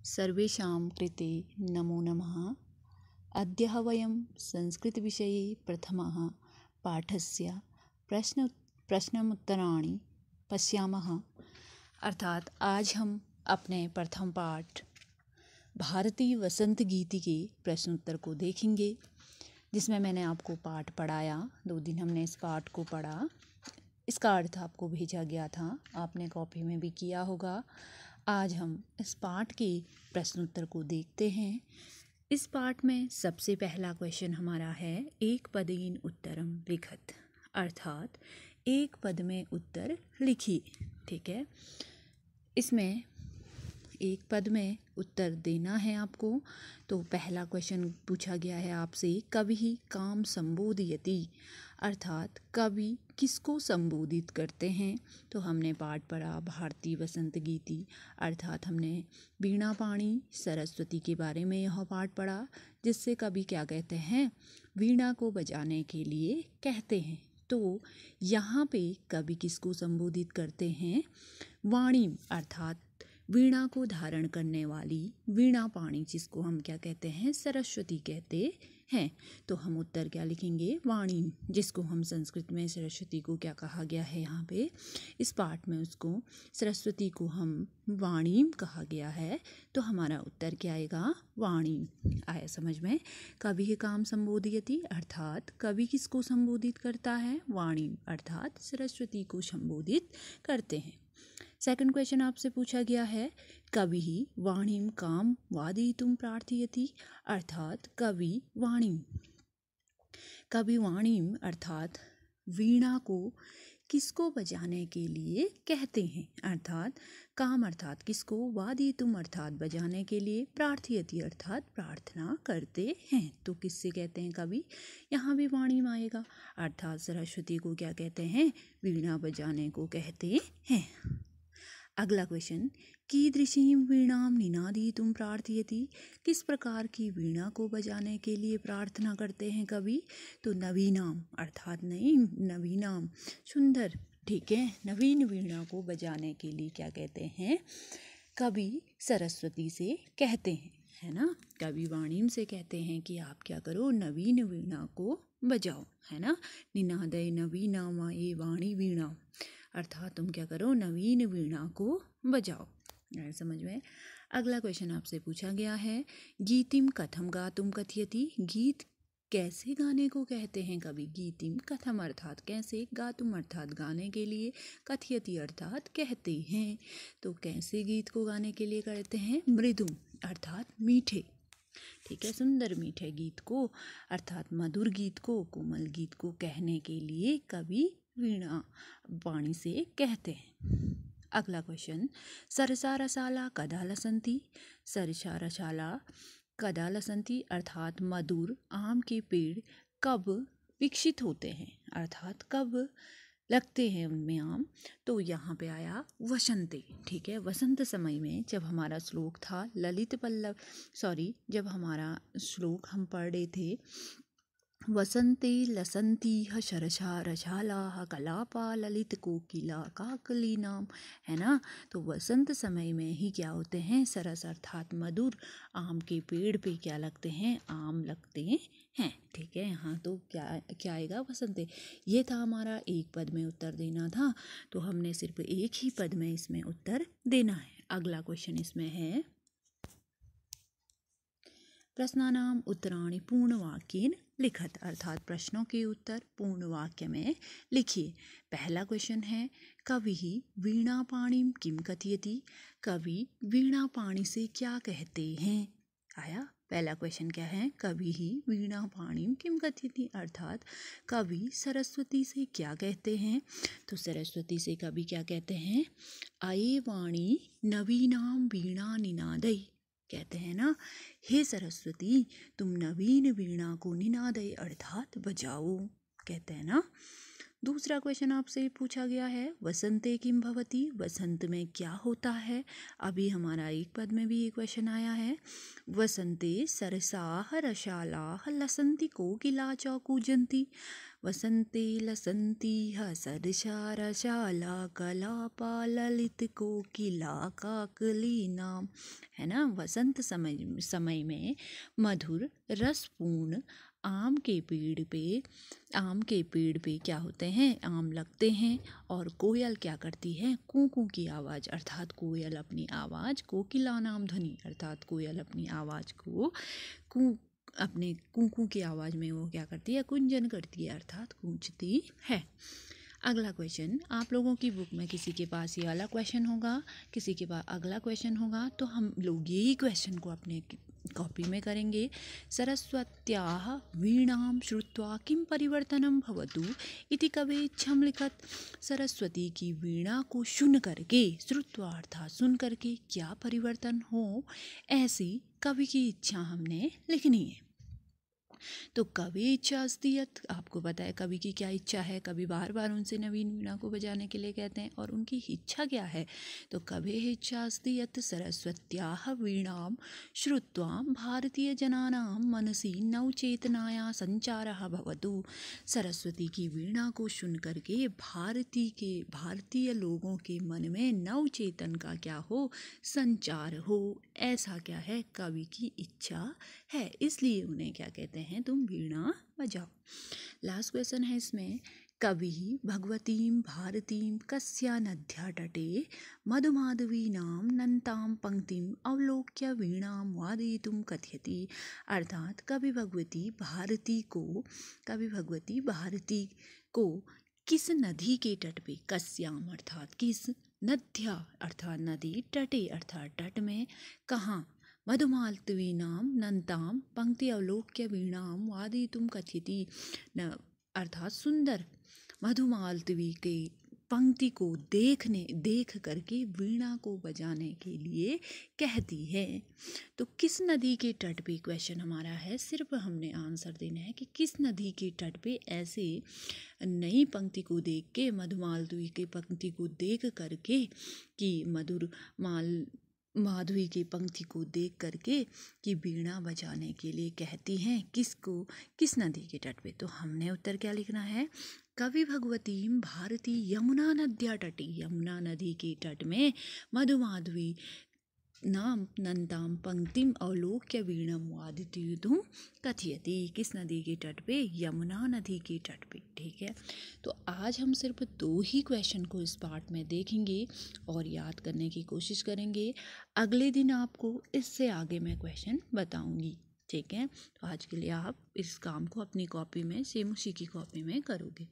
सर्वेषां कृते नमो नमः। अद्य वयं संस्कृतविषये प्रथमः पाठस्य प्रश्नोत्तराणि पश्यामः। अर्थात आज हम अपने प्रथम पाठ भारतीय वसंत गीति के प्रश्नोत्तर को देखेंगे, जिसमें मैंने आपको पाठ पढ़ाया। 2 दिन हमने इस पाठ को पढ़ा। इसका अर्थ आपको भेजा गया था, आपने कॉपी में भी किया होगा। आज हम इस पाठ के प्रश्नोत्तर को देखते हैं। इस पाठ में सबसे पहला क्वेश्चन हमारा है एक पदेन उत्तरम लिखत, अर्थात एक पद में उत्तर लिखिए। ठीक है, इसमें एक पद में उत्तर देना है आपको। तो पहला क्वेश्चन पूछा गया है आपसे, कवि काम संबोधयति, अर्थात कवि किसको संबोधित करते हैं। तो हमने पाठ पढ़ा भारतीय वसंत गीति, अर्थात हमने वीणा पाणी सरस्वती के बारे में यह पाठ पढ़ा, जिससे कवि क्या कहते हैं, वीणा को बजाने के लिए कहते हैं। तो यहाँ पे कवि किसको संबोधित करते हैं, वाणी, अर्थात वीणा को धारण करने वाली वीणा पाणी, जिसको हम क्या कहते हैं, सरस्वती कहते हैं। तो हम उत्तर क्या लिखेंगे, वाणी, जिसको हम संस्कृत में सरस्वती को क्या कहा गया है, यहाँ पे इस पाठ में उसको सरस्वती को हम वाणी कहा गया है। तो हमारा उत्तर क्या आएगा, वाणी। आया समझ में। कवि काम संबोधयति, अर्थात कवि किसको संबोधित करता है, वाणी, अर्थात सरस्वती को संबोधित करते हैं। सेकंड क्वेश्चन आपसे पूछा गया है, कवि वाणीम काम वादयितुम प्रार्थयति, अर्थात कवि वाणीम अर्थात वीणा को किसको बजाने के लिए कहते हैं, अर्थात काम अर्थात किसको, वादयितुम अर्थात बजाने के लिए, प्रार्थयति अर्थात प्रार्थना करते हैं। तो किससे कहते हैं कवि, यहाँ भी वाणीम आएगा, अर्थात सरस्वती को क्या कहते हैं, वीणा बजाने को कहते हैं। अगला क्वेश्चन, कीदृशीं वीणां निनादयितुं प्रार्थयति, किस प्रकार की वीणा को बजाने के लिए प्रार्थना करते हैं कवि। तो नवीनाम, अर्थात नई, नवीनाम, सुंदर, ठीक है, नवीन वीणा को बजाने के लिए क्या कहते हैं, कवि सरस्वती से कहते हैं, है ना। कवि वाणीम से कहते हैं कि आप क्या करो, नवीन वीणा को बजाओ, है ना। निनादय नवीनामा ये वाणी वीणा, अर्थात तुम क्या करो, नवीन वीणा को बजाओ। समझ में। अगला क्वेश्चन आपसे पूछा गया है, गीतिम कथम गातुम कथयति, गीत कैसे गाने को कहते हैं कवि। गीतिम कथम अर्थात कैसे, गातुम अर्थात गाने के लिए, कथयति अर्थात कहते हैं। तो कैसे गीत को गाने के लिए कहते हैं, मृदुम अर्थात मीठे, ठीक है, सुंदर मीठे गीत को, अर्थात मधुर गीत को, कोमल गीत को कहने के लिए कवि वीणा वाणी से कहते हैं। अगला क्वेश्चन, सरसा रसाला कदा लसंती, सरसा रसाला कदा लसंती, अर्थात मधुर आम के पेड़ कब विकसित होते हैं, अर्थात कब लगते हैं उनमें आम। तो यहाँ पे आया वसंते, ठीक है, वसंत समय में। जब हमारा श्लोक था ललित पल्लव, जब हमारा श्लोक हम पढ़ रहे थे, वसंते लसंती शरशा रशाला कलापा ललित कोकिला काकली नाम, है ना। तो वसंत समय में ही क्या होते हैं, सरस अर्थात मधुर आम के पेड़ पे क्या लगते हैं, आम लगते हैं, ठीक है। यहाँ तो क्या आएगा, वसंते। ये था हमारा एक पद में उत्तर देना था, तो हमने सिर्फ एक ही पद में इसमें उत्तर देना है। अगला क्वेश्चन इसमें है, प्रश्नानाम उत्तराणि पूर्णवाक्येन लिखत, अर्थात प्रश्नों के उत्तर पूर्ण वाक्य में लिखिए। पहला क्वेश्चन है, कवि वीणा पाणिम किम कथयति, कवि वीणा पाणी से क्या कहते हैं। आया पहला क्वेश्चन क्या है, कवि वीणा पाणिम किम कथयति, अर्थात कवि सरस्वती से क्या कहते हैं। तो सरस्वती से कवि क्या कहते हैं, अये वाणी नवीनाम वीणा निनादय, कहते हैं ना, हे सरस्वती तुम नवीन वीणा को निनादय अर्थात बजाओ, कहते हैं ना। दूसरा क्वेश्चन आपसे पूछा गया है, वसंते किम भवति, वसंत में क्या होता है। अभी हमारा एक पद में भी एक क्वेश्चन आया है, वसंते सरसाह रशालाह लसंती कोकिला च कूजंती, वसंते लसन्तीह सरसारशाला कलापा ललित कोकिला काकलीनाम। है ना, वसंत समय में मधुर रसपूर्ण आम के पेड़ पे क्या होते हैं, आम लगते हैं। और कोयल क्या करती है, कू कू की आवाज़, अर्थात कोयल अपनी आवाज़, कोकिला नाम ध्वनि अर्थात कोयल अपनी आवाज़ को अपने कू की आवाज़ में वो क्या करती है, कुंजन करती है अर्थात गूंजती है। अगला क्वेश्चन, आप लोगों की बुक में किसी के पास ये वाला क्वेश्चन होगा, किसी के पास अगला क्वेश्चन होगा, तो हम लोग यही क्वेश्चन को अपने कॉपी में करेंगे। सरस्वत्याः वीणां श्रुत्वा किं परिवर्तनं भवतु इति कवेच्छं लिखत। सरस्वती की वीणा को सुन करके, श्रुत्वा अर्थात सुन करके क्या परिवर्तन हो, ऐसी कवि की इच्छा हमने लिखनी है। तो कवि इच्छा अस्ति यत्, आपको पता है कवि की क्या इच्छा है, कवि बार बार उनसे नवीन वीणा को बजाने के लिए कहते हैं, और उनकी इच्छा क्या है, तो कवि इच्छा अस्ति यत् सरस्वत्याः वीणां श्रुत्वा भारतीयजनानां मनसि नवचेतनाया संचारः भवतु। सरस्वती की वीणा को सुन करके भारतीय लोगों के मन में नवचेतन का क्या हो, संचार हो, ऐसा क्या है, कवि की इच्छा है, इसलिए उन्हें क्या कहते हैं, तुम वीणा बजाओ। लास्ट क्वेश्चन है इसमें, कवि भगवतीं भारतीं कस्या नद्या तटे मधुमाधवीनां नन्तां पंक्तिम अवलोक्य वीणां वादयितुं कथयति। अर्थात कवि भगवती भारती को किस नदी के तट पे, कस्याम अर्थात किस, नद्या अर्थात नदी, तटे अर्थात तट में, कहाँ, मधुमालतीनां नन्तां पंक्ति अवलोक्य वीणां वादयितुं कथयति, अर्थात सुंदर मधुमालती के पंक्ति को देख करके वीणा को बजाने के लिए कहती है। तो किस नदी के तट पे क्वेश्चन हमारा है, सिर्फ हमने आंसर देना है कि किस नदी के तट पे ऐसे नई पंक्ति को देख के, मधुमालती की पंक्ति को देख करके कि माधवी की पंक्ति को देख करके कि वीणा बजाने के लिए कहती हैं, किसको, किस नदी के तट पे। तो हमने उत्तर क्या लिखना है, कवि भगवतीं भारती यमुना नद्या तटे, यमुना नदी के तट में मधुमाधवी नाम नन्तां पंक्तिम अवलोक्य वीणा वादयितुं कथयति। किस नदी के तट पे, यमुना नदी के तट पे। ठीक है, तो आज हम सिर्फ 2 ही क्वेश्चन को इस पार्ट में देखेंगे और याद करने की कोशिश करेंगे। अगले दिन आपको इससे आगे मैं क्वेश्चन बताऊंगी। ठीक है, तो आज के लिए आप इस काम को अपनी कॉपी में, सेम उसी की कॉपी में करोगे।